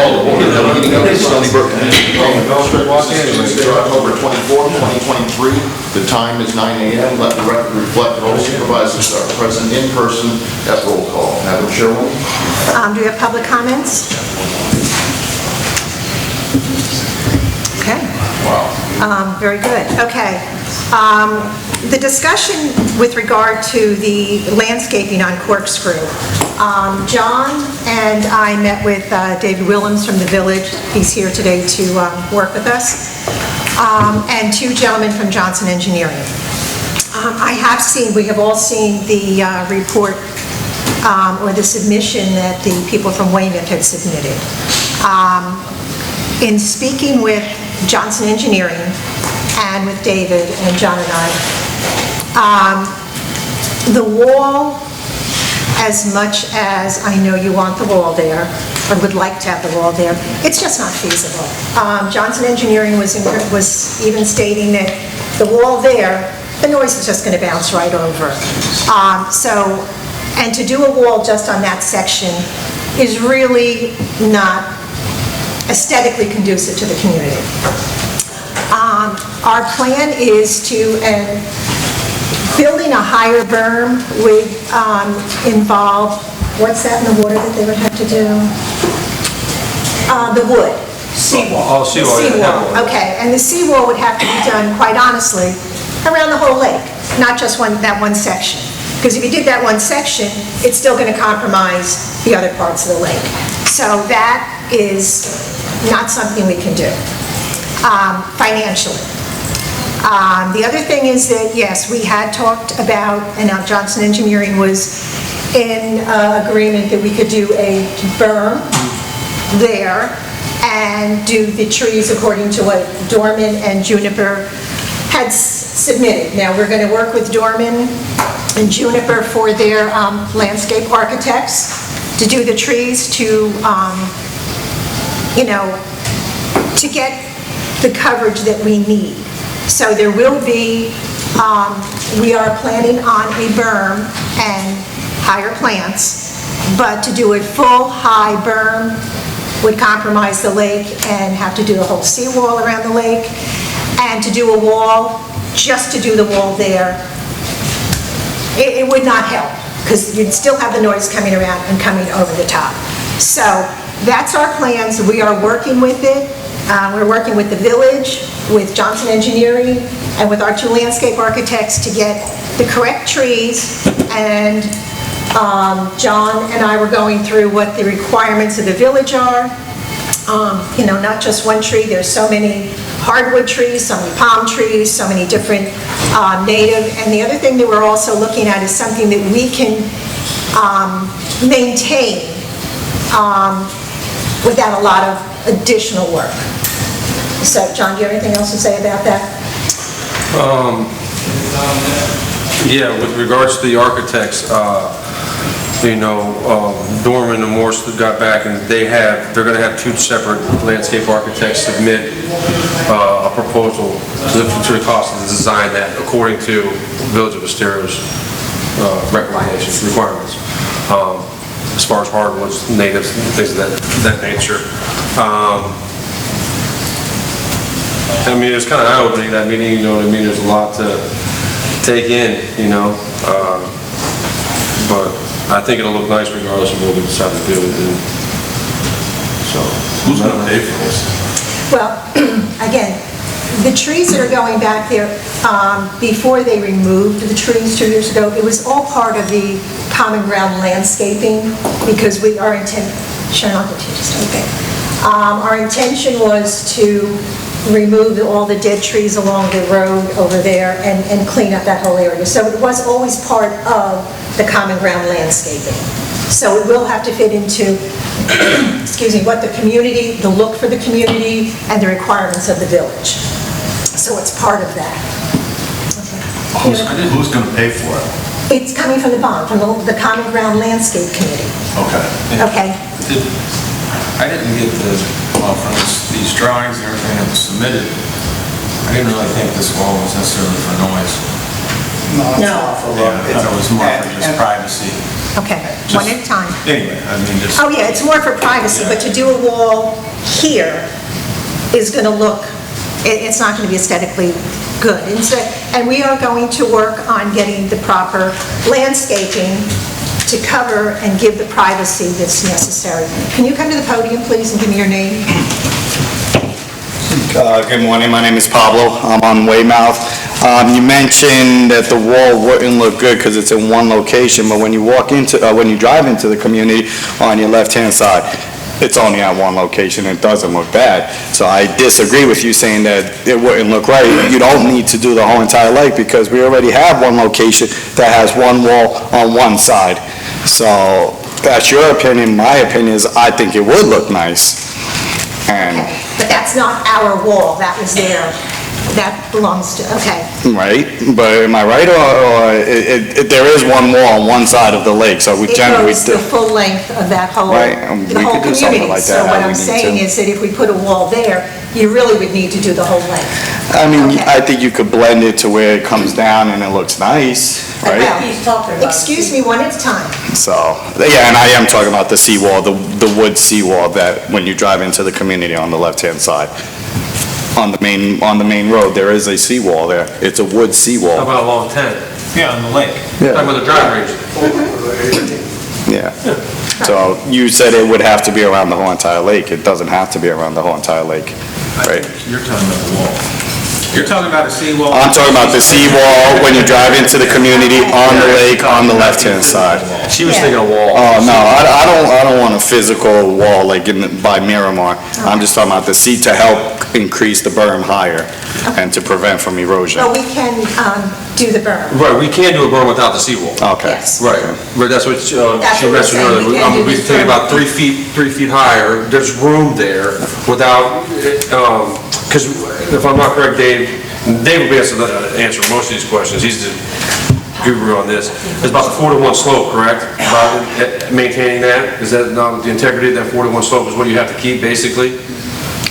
call to order the meeting of the Stony Brook Community Tuesday, October 24th, 2023. The time is 9 a.m. Let the record reflect that all supervisors are present in person at roll call. Madam Chairwoman. Do we have public comments? Okay. Wow. Very good. Okay. The discussion with regard to the landscaping on Corkscrew. John and I met with David Willems from the village. He's here today to work with us. And two gentlemen from Johnson Engineering. We have all seen the report or the submission that the people from Weymouth had submitted. In speaking with Johnson Engineering and with David and John and I, the wall, as much as I know you want the wall there, or would like to have the wall there, it's just not feasible. Johnson Engineering was even stating that the wall there, the noise is just going to bounce right over. And to do a wall just on that section is really not aesthetically conducive to the community. Our plan is to, building a higher berm would involve, what's that in the water that they would have to do? The wood. Seawall. Oh, seawall. Seawall, okay. And the seawall would have to be done, quite honestly, around the whole lake, not just that one section. Because if you did that one section, it's still going to compromise the other parts of the lake. So that is not something we can do financially. The other thing is that, yes, we had talked about, and now Johnson Engineering was in agreement that we could do a berm there and do the trees according to what Dorman and Juniper had submitted. Now, we're going to work with Dorman and Juniper for their landscape architects to do the trees to get the coverage that we need. So there will be, we are planning on a berm and higher plants, but to do a full high berm would compromise the lake and have to do a whole seawall around the lake, and to do a wall, just to do the wall there, it would not help, because you'd still have the noise coming around and coming over the top. So that's our plans. We are working with it. We're working with the village, with Johnson Engineering, and with our two landscape architects to get the correct trees. And John and I were going through what the requirements of the village are. Not just one tree. There's so many hardwood trees, so many palm trees, so many different native. And the other thing that we're also looking at is something that we can maintain without a lot of additional work. So, John, do you have anything else to say about that? Yeah, with regards to the architects, Dorman and Morse got back, and they're going to have two separate landscape architects submit a proposal to the cost of the design that according to Village of Estero's recommendations, requirements, as far as hardwoods, natives, things of that nature. I mean, it's kind of eye-opening, that meeting, you know what I mean? There's a lot to take in, but I think it'll look nice regardless of what we decide to do. So, who's going to pay for this? Well, again, the trees that are going back there, before they removed the trees 2 years ago, it was all part of the common ground landscaping, because our intention was to remove all the dead trees along the road over there and clean up that whole area. So it was always part of the common ground landscaping. So it will have to fit into, what the community, the look for the community, and the requirements of the village. So it's part of that. Okay. Who's going to pay for it? It's coming from the bond, from the Common Ground Landscape Committee. Okay. Okay. I didn't get from these drawings and everything that was submitted, I didn't really think this wall was necessarily for noise. No. Yeah, it was more for just privacy. Okay, one at a time. Anyway, I mean, just. Oh, yeah, it's more for privacy, but to do a wall here is going to look, it's not going to be aesthetically good. And we are going to work on getting the proper landscaping to cover and give the privacy that's necessary. Can you come to the podium, please, and give me your name? Good morning, my name is Pablo, I'm on Weymouth. You mentioned that the wall wouldn't look good because it's in one location, but when you drive into the community on your left-hand side, it's only at one location, it doesn't look bad. So I disagree with you saying that it wouldn't look right. You don't need to do the whole entire lake because we already have one location that has one wall on one side. So that's your opinion, my opinion is I think it would look nice. And But that's not our wall, that was there. That belongs to, okay. right, but am I right, or there is one wall on one side of the lake, so we It generally goes do. the full length of that whole, Right, the we whole could do something community. like So that, what how we I'm need saying to. is that if we put a wall there, you really would need to do the whole length. I mean, Okay. I think you could blend it to where it comes down and it looks nice, right? Well, excuse me, one at a time. So, yeah, and I am talking about the seawall, the wood seawall that when you drive into the community on the left-hand side. On the main road, there is a seawall there. It's a wood How seawall. about along 10? Yeah, on the lake. Talking about the drive range. Yeah. So you said it would have to be around the whole entire lake. It doesn't have to be around the whole entire lake, right? You're talking about the wall. You're talking about a seawall. I'm talking about the seawall when you drive into the community on the lake on the left-hand side. She was Yeah. thinking a wall. Oh, no, I don't want a physical wall like by Miramar. I'm just talking about the seat to help increase the berm higher and to prevent from erosion. But we can do the berm. Right, we can't do a berm without the seawall. Okay. Yes. Right, but that's what she That's what we're mentioned saying, earlier. we can do We this take berm. about 3 feet higher, there's room there without, because if I'm not correct, Dave will be able to answer most of these questions, he's the guru on this. It's about the 4-to-1 slope, correct? About maintaining that? Is that not, the integrity of that 4-to-1 slope is what you have to keep, basically?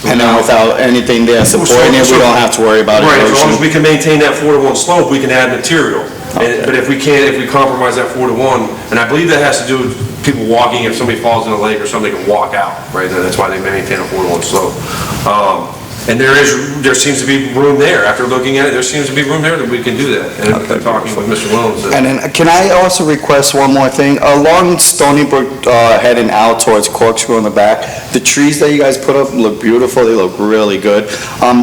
And then without anything there supporting it, we don't have to worry about Right, as long as erosion. we can maintain that 4-to-1 slope, we can add material. Okay. But if we can't, if we compromise that 4-to-1, and I believe that has to do with people walking, if somebody falls in a lake or something, they can walk out, right? That's why they maintain a 4-to-1 slope. And there seems to be room there. After looking at it, there seems to be room there that we can do that. And after talking with Mr. Williams. And then, can I also request one more thing? Along Stony Brook, heading out towards Corkscrew in the back, the trees that you guys put up look beautiful, they look really good.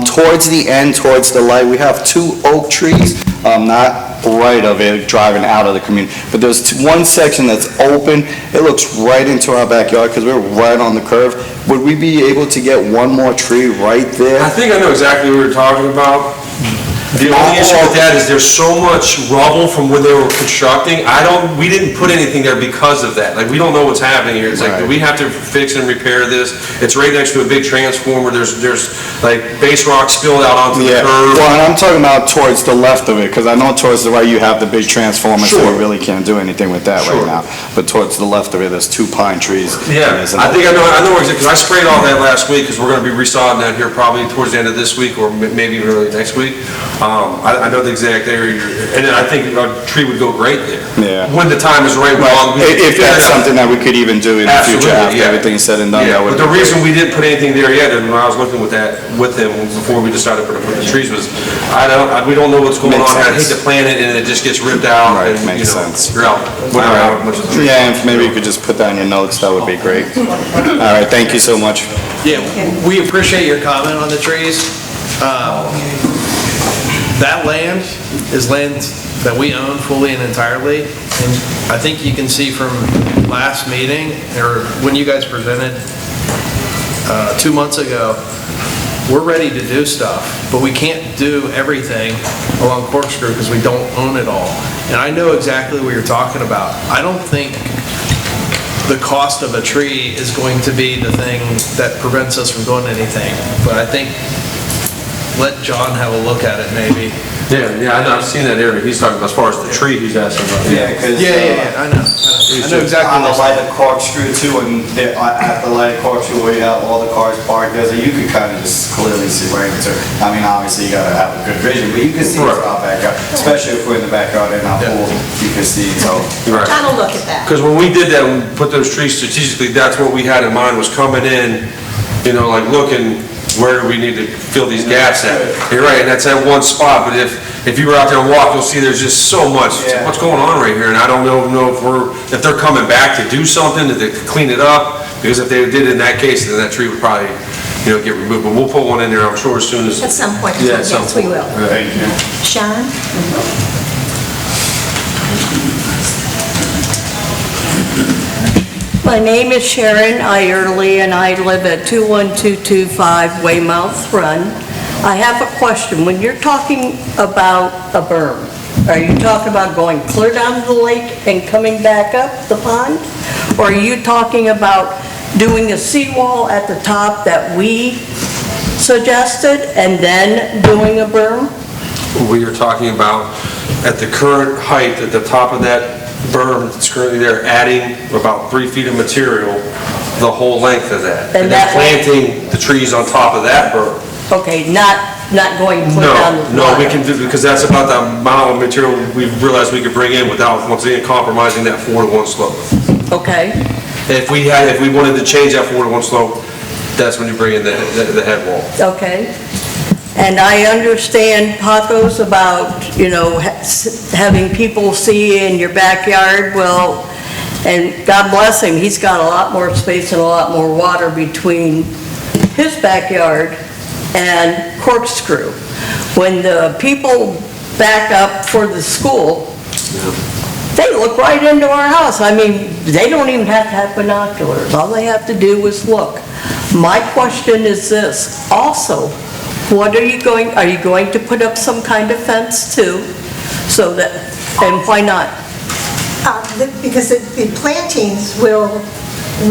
Towards the end, towards the light, we have 2 oak trees, not right of it, driving out of the community, but there's one section that's open, it looks right into our backyard, because we're right on the curve. Would we be able to get one more tree right there? I think I know exactly what you're talking about. The only issue with that is there's so much rubble from when they were constructing. We didn't put anything there because of that. Like, we don't know what's happening here. It's like, do we have to fix and repair this? It's right next to a big transformer. There's like base rock spilled out onto the Yeah, curb. well, and I'm talking about towards the left of it, because I know towards the right you have the big transformer, so Sure. we really can't do anything with that Sure. right now. But towards the left of it, there's 2 pine trees. Yeah, and there's I think I another- know exactly, because I sprayed all that last week, because we're gonna be resodding that here probably towards the end of this week, or maybe even early next week. I know the exact area, and then I think a tree would go great there. Yeah. When the time is right. well, If that's something that we could even do in the future Absolutely, after yeah. everything's said and done, Yeah, that would but the be reason we didn't put anything there yet, and when I was looking with them before we decided to put the trees, was, we don't know what's going Makes on. I hate sense. to plant it and it just gets ripped out. Right, and, makes you know, sense. You're out, whatever, how much of the tree. Yeah, and maybe you could just put that in your notes, that would be great. All right, thank you so much. Yeah, we appreciate your comment on the trees. That land is land that we own fully and entirely. And I think you can see from last meeting, or when you guys presented 2 months ago, we're ready to do stuff, but we can't do everything along Corkscrew because we don't own it all. And I know exactly what you're talking about. I don't think the cost of a tree is going to be the thing that prevents us from doing anything, but I think let John have a look at it maybe. Yeah, I know, I've seen that area, he's talking about as far as the tree he's asking about. Yeah, because. I know exactly On what the you're light of corkscrew too, and at the light of corkscrew where you have all the cars parked there, so you could kind of just clearly see right into it. I mean, obviously you gotta have a good vision, but you can see it's our backyard, especially if we're in the backyard in our pool, you can see, so. John will look at that. Because when we did that, we put those trees strategically, that's what we had in mind, was coming in, you know, like looking, where do we need to fill these gaps at? You're right, and that's at one spot, but if you were out there and walk, you'll see there's just so much, Yeah. what's going on right here, and I don't know if they're coming back to do something, that they could clean it up, because if they did it in that case, then that tree would probably, you know, get removed, but we'll put one in there, I'm sure, as soon as. At some point, Yeah, at some yes, we point. will. Thank you. Sharon? My name is Sharon Ierly, and I live at 21225 Weymouth Run. I have a question. When you're talking about a berm, are you talking about going clear down the lake and coming back up the pond? Or are you talking about doing a seawall at the top that we suggested and then doing a berm? We are talking about, at the current height, at the top of that berm that's currently there, adding about 3 feet of material, the whole length of that. And And then that way- planting the trees on top of that berm. Okay, not going clear down the No, we water. can do, because that's about the amount of material we realized we could bring in without, once again, compromising that 4-to-1 slope. Okay, If we wanted to change that 4-to-1 slope, that's when you bring in the head wall. okay. And I understand Paco's about, you know, having people see in your backyard, well, and God bless him, he's got a lot more space and a lot more water between his backyard and Corkscrew. When the people back up for the school, they look right into our house. I mean, they don't even have to have binoculars. All they have to do is look. My question is this, also, what are you going to put up some kind of fence too? So that, and why not? Because the plantings will,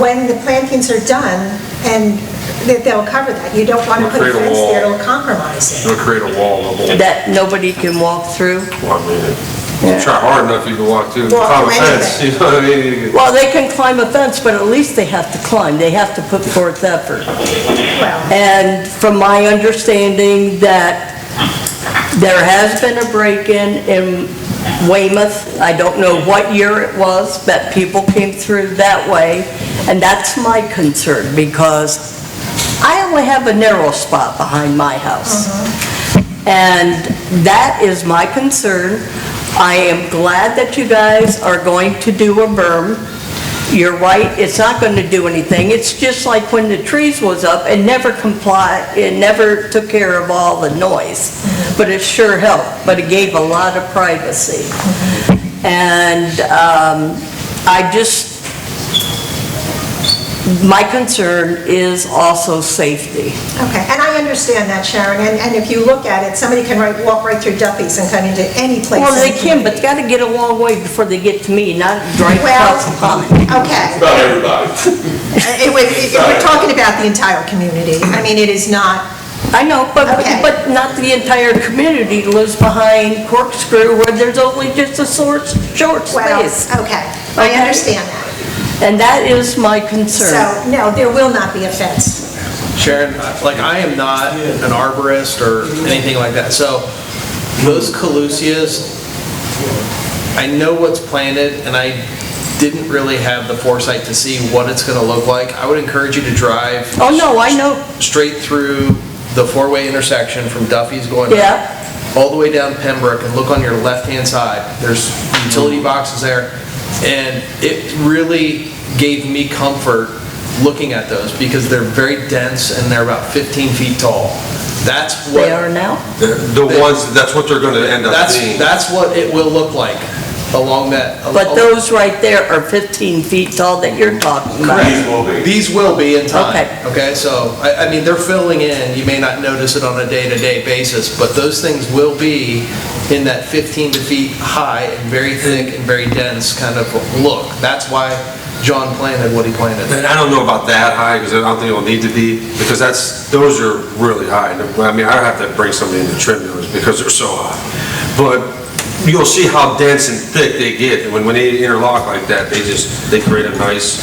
when the plantings are done, and they'll cover that. You don't want to put a Create a fence wall. there, it'll compromise it. It'll create a wall. That nobody can walk through? Well, I mean, you try hard enough, you can walk through, Walk climb a through fence, you know what I mean? Well, they can climb a fence, but at least they have to climb. They have to put forth effort. Well, And from my understanding that there has been a break-in in Weymouth, I don't know what year it was, but people came through that way, and that's my concern, because I only have a narrow spot behind my house. And that is my concern. I am glad that you guys are going to do a berm. You're right, it's not going to do anything. It's just like when the trees was up, it never took care of all the noise, but it sure helped, but it gave a lot of privacy. And my concern is also safety. okay, and I understand that, Sharon, and if you look at it, somebody can walk right through Duffy's and come into any place. Well, they can, but they got to get a long way before they get to me, not drive across the pond. Okay. About everybody. We're talking about the entire community. I mean, it is not, I know, but Okay. not the entire community lives behind Corkscrew where there's only just a short well, space. okay, I Okay. understand that. And that is my concern. So, no, there will not be a fence. Sharon, like, I am not an arborist or anything like that, so those collusias, I know what's planted, and I didn't really have the foresight to see what it's gonna look like. I would encourage you to drive. Oh, no, I know. Straight through the four-way intersection from Duffy's going up. Yeah. All the way down Pembroke, and look on your left-hand side. There's utility boxes there, and it really gave me comfort looking at those, because they're very dense and they're about 15 feet tall. That's what... They are now? The ones, that's what they're gonna end up being. That's what it will look like along that. But those right there are 15 feet tall that you're talking about. These will be in time. Okay. Okay, so, I mean, they're filling in, you may not notice it on a day-to-day basis, but those things will be in that 15 feet high and very thick and very dense kind of look. That's why John planted what he planted. And I don't know about that high, because I don't think it'll need to be, because those are really high. I mean, I have to bring somebody in to trim those, because they're so high. but you'll see how dense and thick they get. When they interlock like that, they create a nice,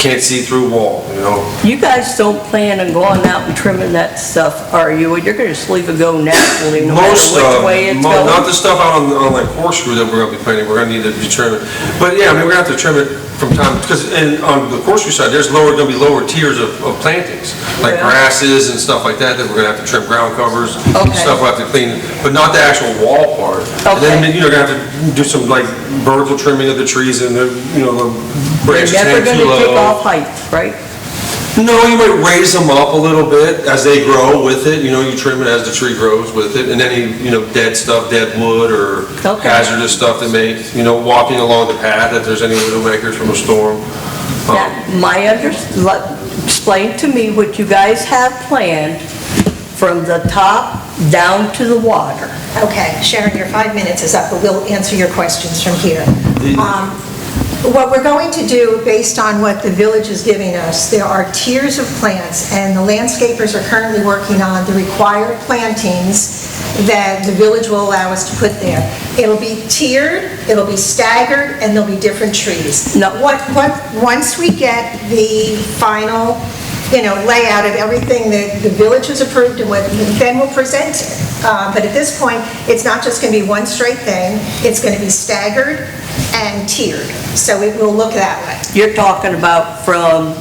can't see through wall, you know? You guys don't plan on going out and trimming that stuff, are you? You're gonna just leave it go naturally, no matter which way it's going? Not the stuff out on like corkscrew that we're gonna be planting, we're gonna need to be trimming. But yeah, I mean, we're gonna have to trim it from time, because on the corkscrew side, there's gonna be lower tiers of plantings, like Yeah. grasses and stuff like that we're gonna have to trim, ground covers, Okay. stuff we'll have to clean, but not the actual wall part. And then, Okay. you're gonna have to do some like vertical trimming of the trees and the, the branches You're never hang too gonna take low. off height, right? No, you might raise them up a little bit as they grow with it, you trim it as the tree grows with it, and any, dead stuff, dead wood or Okay. hazardous stuff that may, walking along the path, if there's any widowmakers from a storm. Now, explain to me what you guys have planned from the top down to the water. Okay, Sharon, your 5 minutes is up, but we'll answer your questions from here. What we're going to do, based on what the village is giving us, there are tiers of plants, and the landscapers are currently working on the required plantings that the village will allow us to put there. It'll be tiered, it'll be staggered, and there'll be different trees. No. Once we get the final, layout of everything that the village has approved, and then we'll present it. But at this point, it's not just going to be one straight thing, it's going to be staggered and tiered, so it will look that way. You're talking about from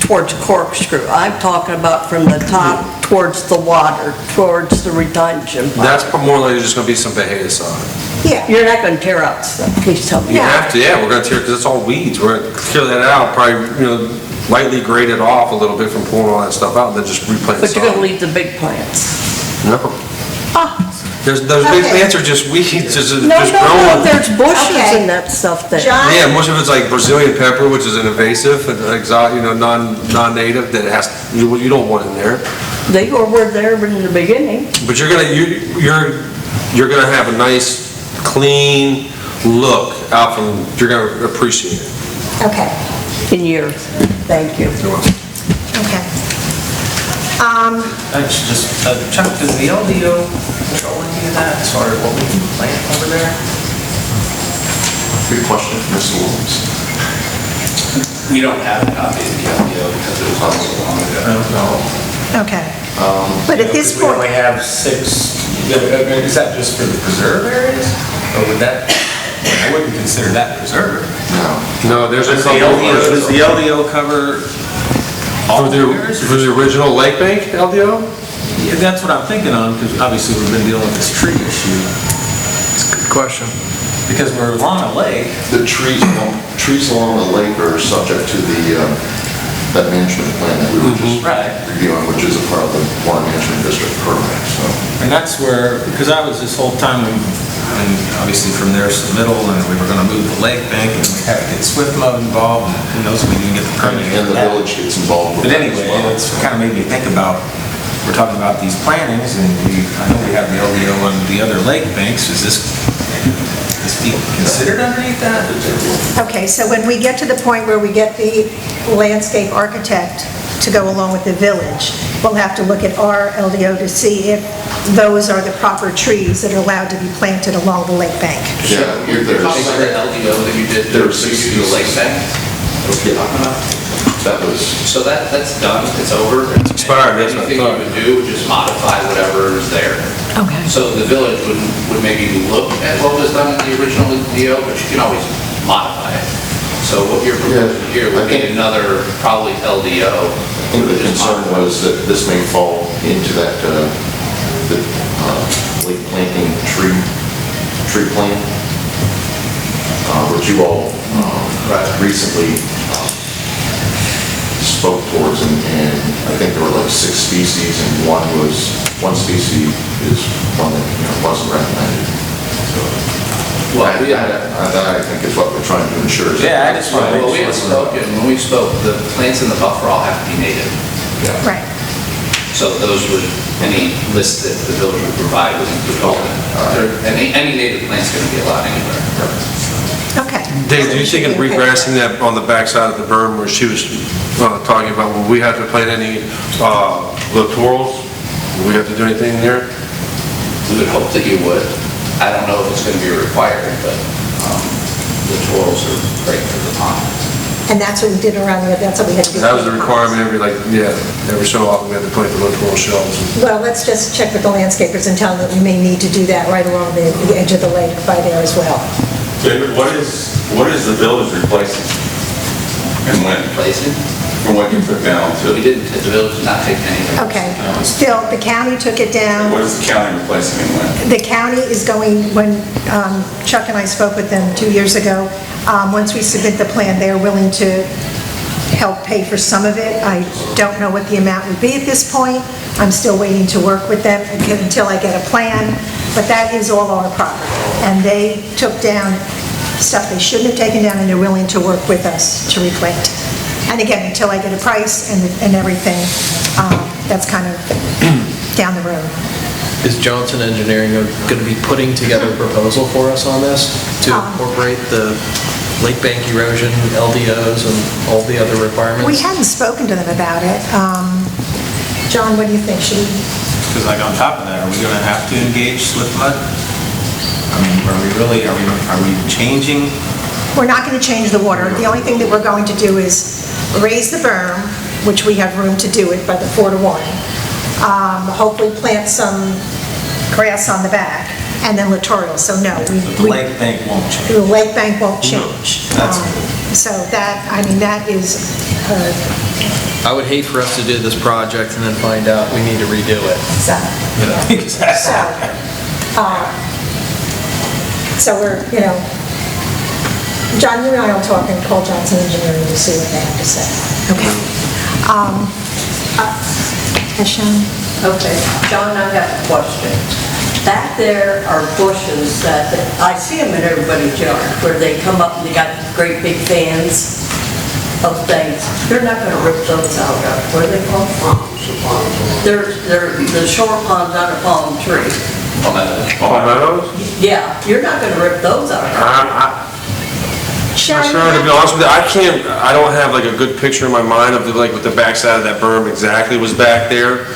towards corkscrew. I'm talking about from the top towards the water, towards the retention pond. That's more likely just gonna be some Bahia on it. Yeah. You're not gonna tear out stuff, please tell me. You have to, yeah, we're gonna tear, because it's all weeds, we're gonna clear that out, probably, lightly grade it off a little bit from pulling all that stuff out, and then just replant But you're gonna some. leave the big plants. No. Ah, Those big Okay. plants are just weeds, just no, growing. there's bushes Okay. and that stuff there. John? Yeah, most of it's like Brazilian pepper, which is an invasive, exotic, non-native, that has, you don't want in there. They were there in the beginning. But you're gonna have a nice, clean look out from, you're gonna appreciate it. Okay, In years. Thank you. okay. Chuck, does the LDO control any of that as far as what we can plant over there? Good question, Mr. Williams. We don't have a copy of the LDO because it was on so long ago. Okay. But at this We point, only have 6, is that just for the preserve areas? Or would that, I wouldn't consider that preserve. No, there's a Does couple. the LDO cover all For the areas? the original lake bank LDO? Yeah, that's what I'm thinking on, because obviously we've been dealing with this tree issue. Good question. Because we're along a lake. The trees along the lake are subject to that management plan that we were just Right. reviewing, which is a part of the water management district permit, so. And that's where, because I was this whole time, and obviously from their submittal, and we were gonna move the lake bank, and we had to get Swift Mud involved, and who knows if we didn't get the permit. And the village gets involved with But that as anyway, well. it's kind of made me think about, we're talking about these plantings, and I know we have the LDO on the other lake banks, is this be considered underneath that? okay, so when we get to the point where we get the landscape architect to go along with the village, we'll have to look at our LDO to see if those are the proper trees that are allowed to be planted along the lake bank. Yeah, You're talking about the LDO that you did, There's so you six do the lake pieces. bank? That's what you're talking about? that was, So that's done, it's over. It's expired, that's what I Anything thought. you would do, would just modify whatever is there. Okay. So the village would maybe look at what was done in the original LDO, but you can always modify it. So what you're proposing Yeah, here I would be think- another, probably LDO. I think the concern was that this may fall into that, the lake planting tree plan, which you all recently spoke towards, and I think there were like 6 species, and one species is one that wasn't recommended. So, Well, that I think is what we're trying to ensure. is- Yeah, I just want to Well, we make had sure. spoken, when we spoke, the plants in the buffer all have to be native. Right. So those would, any list that the village would provide would include all of them. Any native plant's going to be allowed anywhere. Okay. Dave, do you think of regrassing that on the backside of the berm where she was talking about, will we have to plant any littorals? Will we have to do anything there? We would hope that you would. I don't know if it's going to be required, but the torals are great for the ponds. And that's what we did around there, that's what we had to do. That was the requirement every so often we had to plant the littoral shelves. Well, let's just check with the landscapers and tell them that we may need to do that right along the edge of the lake by there as well. David, what is the village replacing? And when? Replacing? From what you put down to? We didn't, the village did not take anything. Okay. Phil, the county took it down. What is the county replacing and when? The county is going, when Chuck and I spoke with them 2 years ago, once we submit the plan, they are willing to help pay for some of it. I don't know what the amount would be at this point. I'm still waiting to work with them until I get a plan, but that is all our property. And they took down stuff they shouldn't have taken down, and they're willing to work with us to replant. And again, until I get a price and everything, that's kind of down the road. Is Johnson Engineering going to be putting together a proposal for us on this to incorporate the lake bank erosion, LDOs, and all the other requirements? We hadn't spoken to them about it. John, what do you think? Should we? Because like on top of that, are we going to have to engage slip mud? I mean, are we changing? We're not going to change the water. The only thing that we're going to do is raise the berm, which we have room to do it by the 4 to 1. Hopefully plant some grass on the back, and then littoral. So no, The lake bank won't change. the lake bank won't change. That's So that, I mean, that is, I would hate for us to do this project and then find out we need to redo it. so, so we're, John, you and I will talk and call Johnson Engineering to see what they have to say. Okay. Hashem? Okay, John, I have a question. Back there are bushes that, I see them in everybody's yard, where they come up and they got these great big fans of things. They're not gonna rip those out, where are they called? They're the short palms on a palm tree. Palmettos? Yeah, you're not gonna rip those out. Sharon, Sharon, to be honest with you, I don't have like a good picture in my mind of like what the backside of that berm exactly was back there.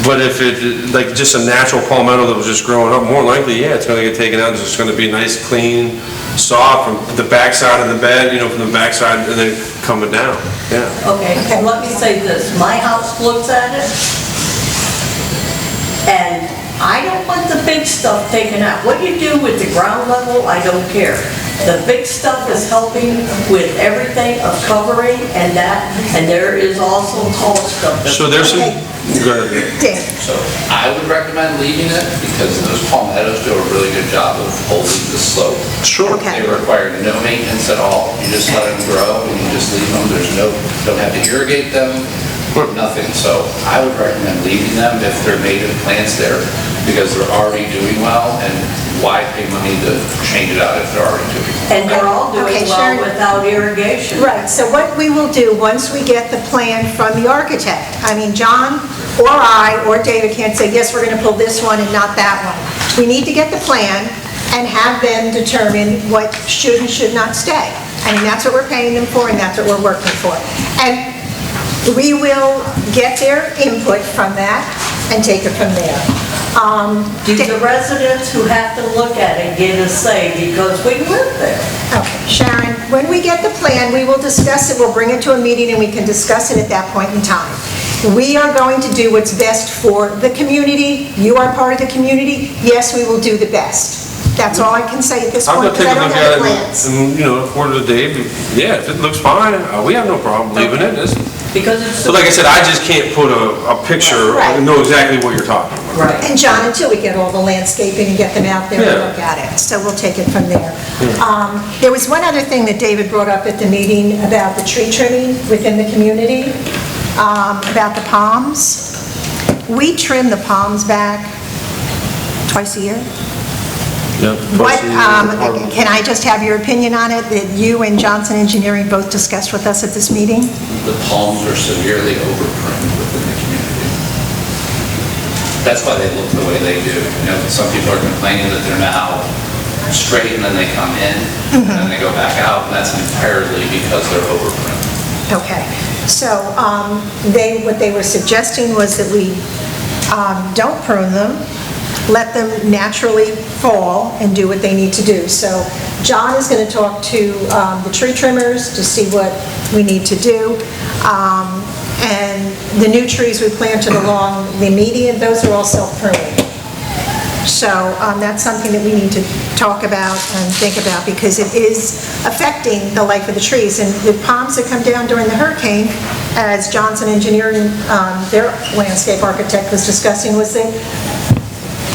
But if it, like just a natural palmetto that was just growing up, more likely, yeah, it's gonna get taken out. It's just gonna be nice, clean, soft from the backside of the bed, from the backside and then coming down, yeah. Okay, let me say this, my house looks at it, and I don't want the big stuff taken out. What you do with the ground level, I don't care. The big stuff is helping with everything of covering and that, and there is also tall stuff. So there's some, go ahead. Dan, So I would recommend leaving it because those palmettos do a really good job of holding the slope. Sure. Okay. They require no maintenance at all. You just let them grow and you just leave them. There's don't have to irrigate them, nothing. So I would recommend leaving them if they're native plants there because they're already doing well, and why pay money to change it out if they're already doing well? And they're all doing Okay, well Sharon. without irrigation. right, so what we will do, once we get the plan from the architect, I mean, John or I or David can't say, yes, we're gonna pull this one and not that one. We need to get the plan and have them determine what should and should not stay. I mean, that's what we're paying them for, and that's what we're working for. And we will get their input from that and take it from there. Do the residents who have to look at it get a say because we live there? Okay, Sharon, when we get the plan, we will discuss it, we'll bring it to a meeting, and we can discuss it at that point in time. We are going to do what's best for the community. You are part of the community. Yes, we will do the best. That's all I can say at this I'm point, gonna because take I a don't look have at the it plans. and, according to Dave, yeah, if it looks fine, we have no problem leaving it. Because it's... But like I said, I just can't put a picture, Right. and know exactly what you're talking about. Right. And John, until we get all the landscaping and get them out there and Yeah. look at it, so we'll take it from there. There was one other thing that David brought up at the meeting about the tree trimming within the community, about the palms. We trim the palms back twice a year. Yeah. What, can I just have your opinion on it, that you and Johnson Engineering both discussed with us at this meeting? The palms are severely overpruned within the community. That's why they look the way they do. Some people are complaining that they're now straight and then they come in and then they go back out, and that's entirely because they're overpruned. Okay, so what they were suggesting was that we don't prune them, let them naturally fall and do what they need to do. So John is going to talk to the tree trimmers to see what we need to do. And the new trees we planted along the median, those are all self-pruning. So that's something that we need to talk about and think about, because it is affecting the life of the trees. And the palms that come down during the hurricane, as Johnson Engineering, their landscape architect was discussing, was that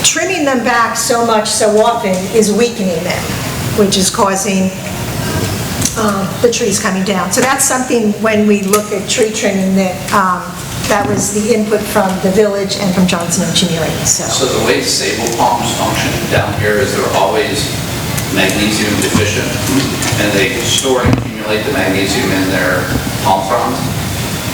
trimming them back so much so often is weakening them, which is causing the trees coming down. So that's something, when we look at tree trimming, that was the input from the village and from Johnson Engineering. So the way sable palms function down here is they're always magnesium deficient, and they store and accumulate the magnesium in their palm fronds.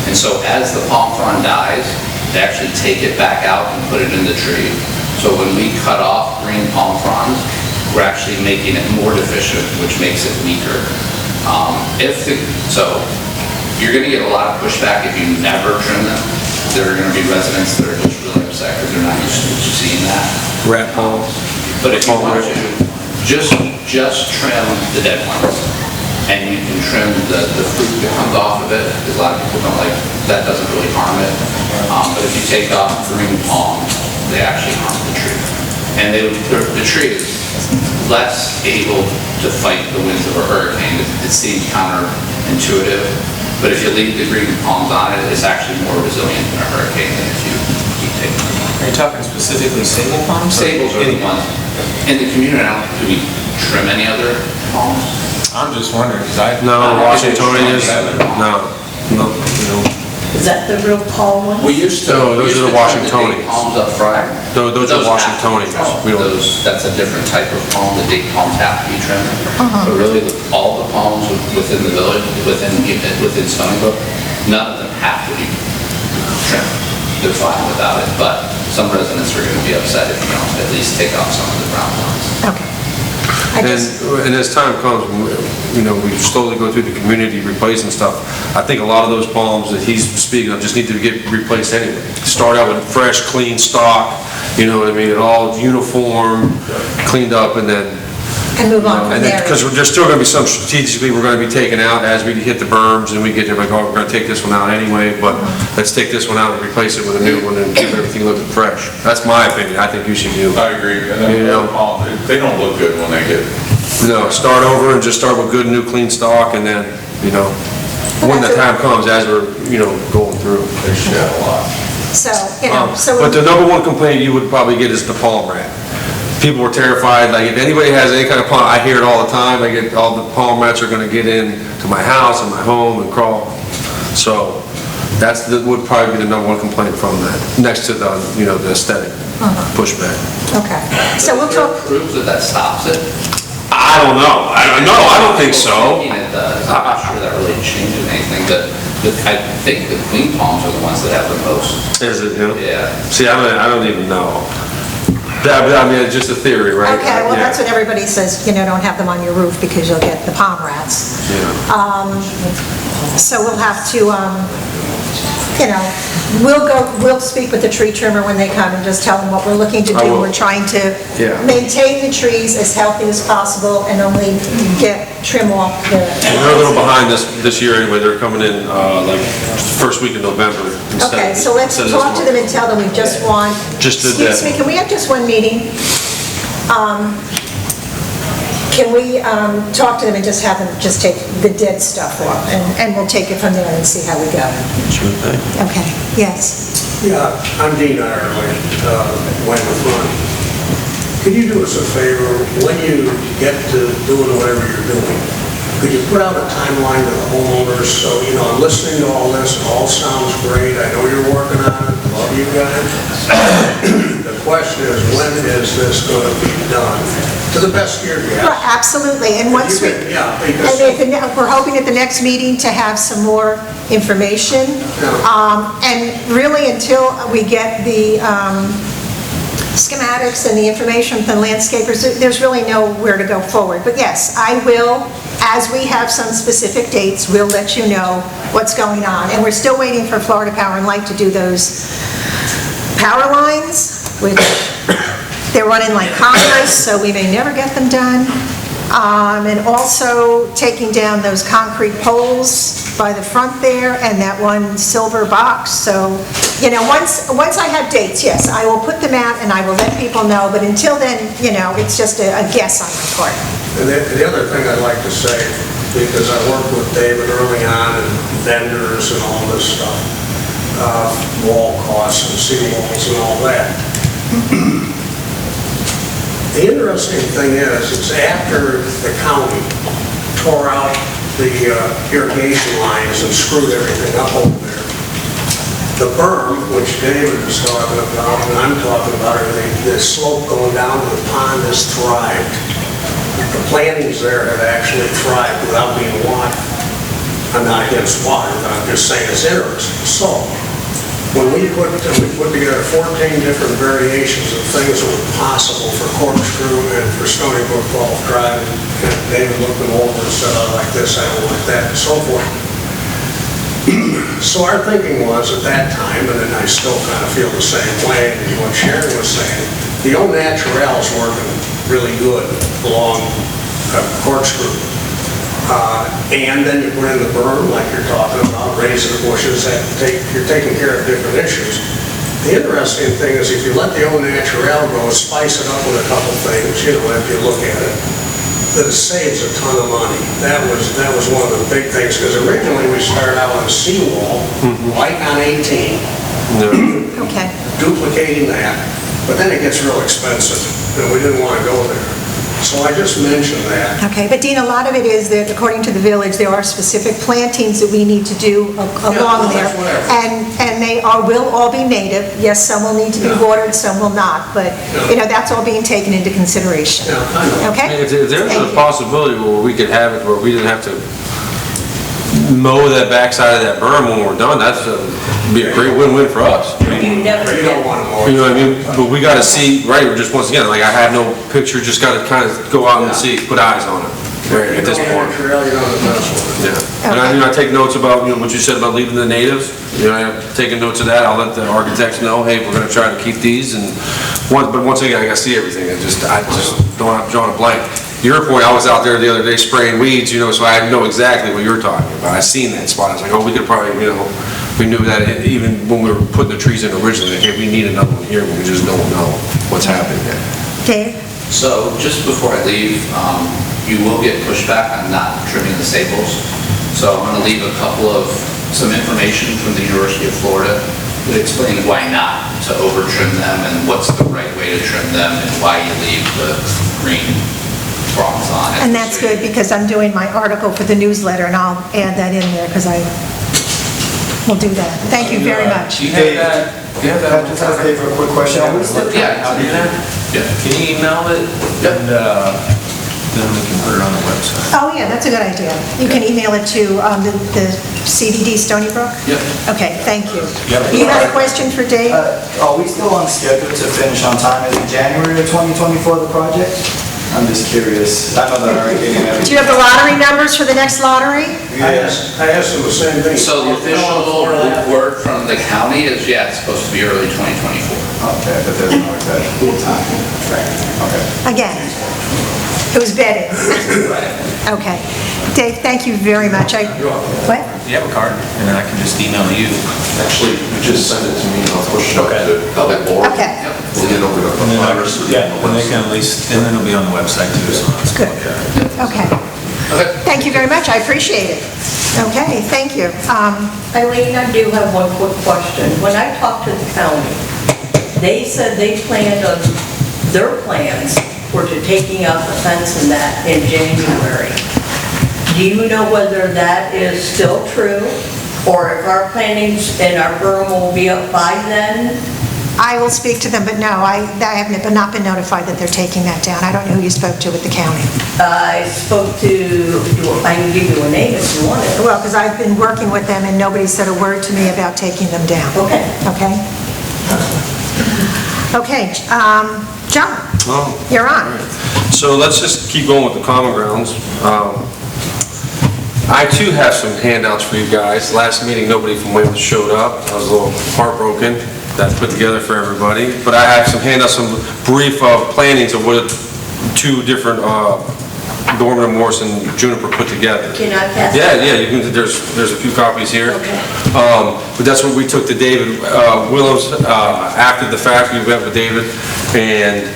And so as the palm frond dies, they actually take it back out and put it in the tree. So when we cut off green palm fronds, we're actually making it more deficient, which makes it weaker. So you're going to get a lot of pushback if you never trim them. There are going to be residents that are just really upset because they're not used to seeing that. Rat palms. But if you want to, just trim the dead ones, and you can trim the fruit that comes off of it, because a lot of people don't like, that doesn't really harm it. But if you take off green palms, they actually harm the tree. And the tree is less able to fight the winds of a hurricane. It seems counterintuitive, but if you leave the green palms on it, it's actually more resilient in a hurricane than if you keep taking them off. Are you talking specifically sable palms? Sables are the ones. In the community, do we trim any other palms? I'm just wondering, because I... No, Washingtonians, no. Is that the real tall one? We used to. No, those are the Washingtonians. Palms up front. Those are Washingtonians. That's a different type of palm. The date palms have to be trimmed. But really, all the palms within the village, within Stony Brook, none of them have to be trimmed. They're fine without it, but some residents are going to be upset if you don't at least take off some of the brown ones. Okay. And as time comes, we slowly go through the community replacing stuff. I think a lot of those palms that he's speaking of just need to get replaced anyway. Start out with fresh, clean stock, you know what I mean, it all uniform, cleaned up, and then... And move on from there. Because there's still going to be some strategically we're going to be taking out as we hit the berms, and we get there, like, oh, we're going to take this one out anyway, but let's take this one out and replace it with a new one and keep everything looking fresh. That's my opinion. I think you should do. I agree. They don't look good when they get... No, start over and just start with good, new, clean stock, and then, when the time comes, as we're, going through. They shed a lot. So, But the number one complaint you would probably get is the palm rat. People were terrified, like, if anybody has any kind of palm, I hear it all the time, all the palm rats are gonna get into my house and my home and crawl. So, would probably be the number one complaint from that, next to the, the aesthetic pushback. okay. So we'll talk. Proves that stops it. I don't know. I don't think so. It does. I'm not sure that really changes anything, but I think the green palms are the ones that have the most. Is it, Yeah. See, I don't even know. I mean, it's just a theory, right? Okay, well, Yeah. that's what everybody says, don't have them on your roof because you'll get the palm rats. Yeah. So we'll have to, we'll speak with the tree trimmer when they come and just tell them what we're looking to I do. will. We're trying to Yeah. maintain the trees as healthy as possible and only trim off the... They're a little behind this year anyway. They're coming in like first week of November. Okay, so let's talk to them and tell them we just want... Just did Excuse that. me, can we have just one meeting? Can we talk to them and just have them just take the dead stuff off, and we'll take it from there and see how we go? Sure thing. Okay, yes. Yeah, I'm Dean Ireland, Weymouth Run. Could you do us a favor, when you get to doing whatever you're doing, could you put out a timeline to the homeowners? So, I'm listening to all this, it all sounds great, I know you're working on it, love you guys. The question is, when is this going to be done? To the best of your guess. Well, absolutely, and once we... Yeah, And because... we're hoping at the next meeting to have some more information. And really, until we get the schematics and the information from the landscapers, there's really nowhere to go forward. But yes, I will, as we have some specific dates, we'll let you know what's going on. And we're still waiting for Florida Power and Light to do those power lines, which They're running like Congress, so we may never get them done. And also taking down those concrete poles by the front there and that one silver box. So, you know, once I have dates, yes, I will put them out and I will let people know, but until then, you know, it's just a guess on my part. And the other thing I'd like to say, because I worked with David early on and vendors and all this stuff, wall costs and seawalls and all that. The interesting thing is after the county tore out the irrigation lines and screwed everything up over there, the berm, which David was talking about and I'm talking about, the slope going down to the pond has thrived. The plantings there have actually thrived without being watered. I'm not against water, but I'm just saying it's interesting. So, when we put together 14 different variations of things that were possible for Corkscrew and for Stony Brook Golf Drive, and David looked them over and said, I like this, I don't like that, and so forth. So our thinking was at that time, and then I still kind of feel the same way, and what Sharon was saying, the au natural's working really good along Corkscrew. And then you put in the berm, like you're talking about, raising the bushes, you're taking care of different issues. The interesting thing is if you let the au naturel go, spice it up with a couple things, you know, if you look at it, that it saves a ton of money. That was one of the big things, because originally we started out on a seawall, right on 18, Okay. duplicating that, but then it gets real expensive, and we didn't want to go there. So I just mentioned that. Okay, but Dean, a lot of it is that according to the village, there are specific plantings that we need to do along there. that's whatever. And they will all be native. Yes, some will need to be watered, some will not, but, you know, that's all being taken into consideration. Yeah, I know. Okay? If there's Thank a you. possibility where we could have it where we didn't have to mow that backside of that berm when we're done, that's be a great win-win for us. You never You don't want to mow it. You know what I mean? But we gotta see, right, just once again, like I have no picture, just gotta kind of go out and see, put eyes on it, right, at this point. You don't want to mess with it. Yeah. And I, you know, I take notes about, you know, what you said about leaving the natives, you know, I'm taking notes of that, I'll let the architects know, hey, we're gonna try to keep these, and but once again, I gotta see everything, I just don't have to draw a blank. Your point, I was out there the other day spraying weeds, you know, so I know exactly what you're talking about, I seen that spot, I was like, oh, we could probably, you know, we knew that even when we were putting the trees in originally, hey, we need another one here, but we just don't know what's happening yet. Dave? So just before I leave, you will get pushback on not trimming the staples. So I'm going to leave some information from the University of Florida that explains why not to over trim them and what's the right way to trim them and why you leave the green prongs on it. And that's good, because I'm doing my article for the newsletter, and I'll add that in there, because I will do that. Thank you very much. Do you have that? Do you have that? Just ask Dave a quick question. Are we still Yeah. I'll do that. Yeah. Can you email it? Yep. And then we can put it on the website. Oh, yeah, that's a good idea. You can email it to the CDD Stony Brook? Yep. Okay, thank you. Yep. You have a question for Dave? Are we still on schedule to finish on time? Is it January of 2024, the project? I'm just curious. I know that already getting everything. Do you have the lottery numbers for the next lottery? I asked them the same thing. So the official word from the county is, yeah, it's supposed to be early 2024. Okay, but there's no exact time. Right, okay. Again, it was vetted. Okay. Dave, thank you very much. What? Do you have a card? And then I can just email you. Actually, you just send it to me and I'll push it up to the board. Okay. We'll get over to And then I Congress. and they can at least, and then it'll be on the website too, so. Good. Okay. Thank you very much. I appreciate it. Okay, thank you. Eileen, I do have one quick question. When I talked to the county, they said they planned on, their plans were to taking out the fence and that in January. Do you know whether that is still true? Or if our plantings and our berm will be up by then? I will speak to them, but no, I have not been notified that they're taking that down. I don't know who you spoke to with the county. I spoke to, I can give you a name if you want it. Well, because I've been working with them and nobody said a word to me about taking them down. Okay. Okay? Okay, John, Oh. you're on. So let's just keep going with the common grounds. I too have some handouts for you guys. Last meeting, nobody from Weymouth showed up. I was a little heartbroken. that's put together for everybody. But I have hand out some brief plannings of what two different Dorman and Morrison Juniper put together. Can I pass? Yeah, you can, there's a few copies here. But that's what we took to David Williams after the fact. We met with David, and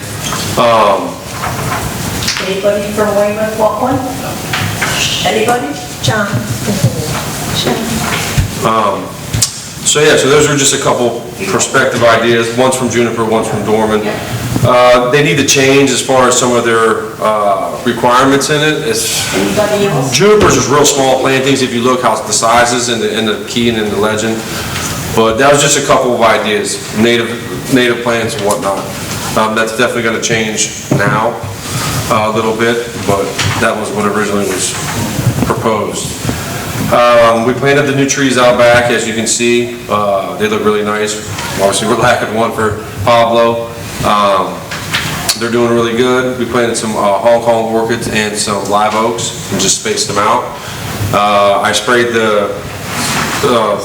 Anybody from Weymouth want one? Anybody? John? So yeah, so those are just a couple perspective ideas. One's from Juniper, one's from Dorman. They need to change as far as some of their requirements in it. Anybody else? Juniper's is real small plantings, if you look how the sizes in the key and in the legend. But that was just a couple of ideas, native plants and whatnot. That's definitely gonna change now a little bit, but that was what originally was proposed. We planted the new trees out back, as you can see. They look really nice. Obviously, we're lacking one for Pablo. They're doing really good. We planted some Hong Kong orchids and some live oaks and just spaced them out. I sprayed the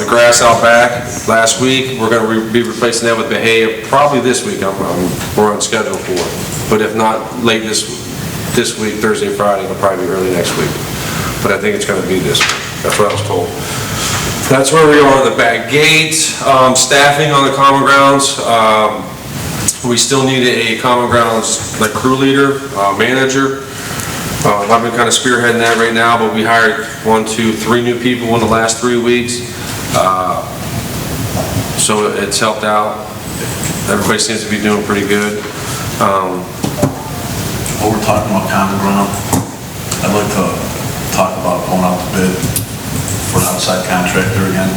grass out back last week. We're going to be replacing that with Bahia probably this week. We're on schedule for it. But if not late this week, Thursday, Friday, it'll probably be early next week. But I think it's going to be this week. That's what I was told. That's where we are on the back gate. Staffing on the common grounds. We still need a common grounds like crew leader, manager. I've been kind of spearheading that right now, but we hired 1, 2, 3 new people in the last 3 weeks. So it's helped out. Everybody seems to be doing pretty good. While we're talking about common ground, I'd like to talk about going out to bid for an outside contractor again,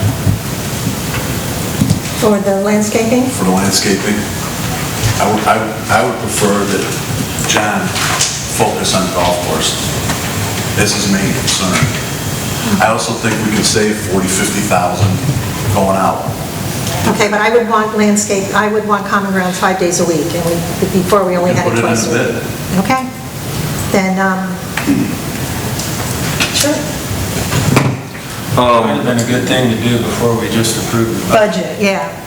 For the landscaping? for the landscaping. I would prefer that John focus on the golf course. This is his main concern. I also think we could save 40, 50,000 going out. Okay, but I would want common ground 5 days a week, and before we only had it twice a week. Put it in the bid. Okay, then, sure. Might have been a good thing to do before we just approved the budget. Budget, yeah.